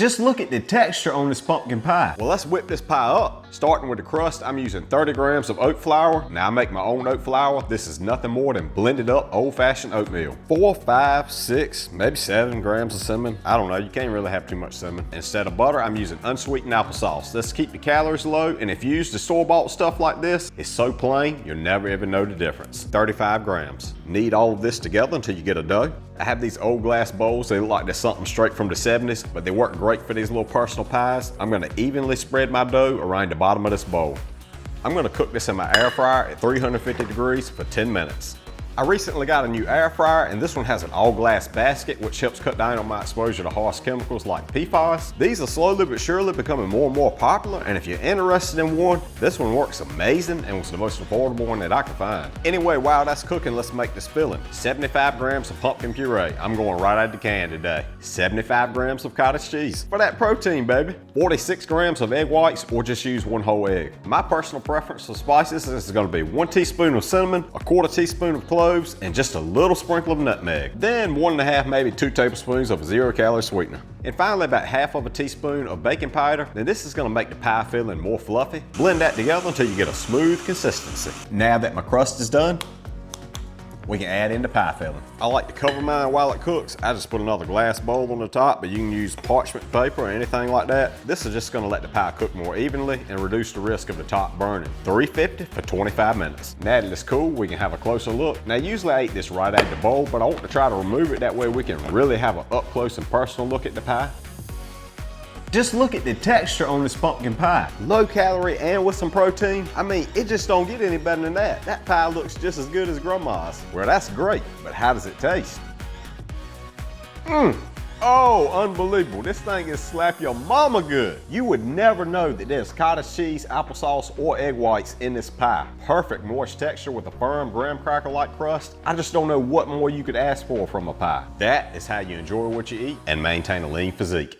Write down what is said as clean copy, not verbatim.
Just look at the texture on this pumpkin pie. Well, let's whip this pie up. Starting with the crust, I'm using 30 grams of oat flour. Now I make my own oat flour. This is nothing more than blended up old-fashioned oatmeal. 4, 5, 6, maybe 7 grams of cinnamon. I don't know, you can't really have too much cinnamon. Instead of butter, I'm using unsweetened applesauce. Let's keep the calories low, and if you use the store-bought stuff like this, it's so plain, you'll never ever know the difference. 35 grams. Knead all of this together until you get a dough. I have these old glass bowls. They look like they're something straight from the 70s, but they work great for these little personal pies. I'm gonna evenly spread my dough around the bottom of this bowl. I'm gonna cook this in my air fryer at 350 degrees for 10 minutes. I recently got a new air fryer, and this one has an all glass basket, which helps cut down on my exposure to harsh chemicals like PFAS. These are slowly but surely becoming more and more popular, and if you're interested in one, this one works amazing and was the most affordable one that I could find. Anyway, while that's cooking, let's make this filling. 75 grams of pumpkin puree. I'm going right out of the can today. 75 grams of cottage cheese. For that protein, baby. 46 grams of egg whites, or just use one whole egg. My personal preference for spices is gonna be 1 teaspoon of cinnamon, a 1/4 teaspoon of cloves, and just a little sprinkle of nutmeg. Then 1.5, maybe 2 tablespoons of 0-calorie sweetener. And finally, about 1/2 a teaspoon of baking powder. Then this is gonna make the pie filling more fluffy. Blend that together until you get a smooth consistency. Now that my crust is done, we can add in the pie filling. I like to cover mine while it cooks. I just put another glass bowl on the top, but you can use parchment paper or anything like that. This is just gonna let the pie cook more evenly and reduce the risk of the top burning. 350 for 25 minutes. Now that it's cool, we can have a closer look. Now usually I eat this right out of the bowl, but I want to try to remove it. That way we can really have an up close and personal look at the pie. Just look at the texture on this pumpkin pie. Low calorie and with some protein. I mean, it just don't get any better than that. That pie looks just as good as grandma's. Well, that's great, but how does it taste? Oh, unbelievable. This thing is slap your mama good. You would never know that there's cottage cheese, applesauce, or egg whites in this pie. Perfect moist texture with a firm graham cracker-like crust. I just don't know what more you could ask for from a pie. That is how you enjoy what you eat and maintain a lean physique.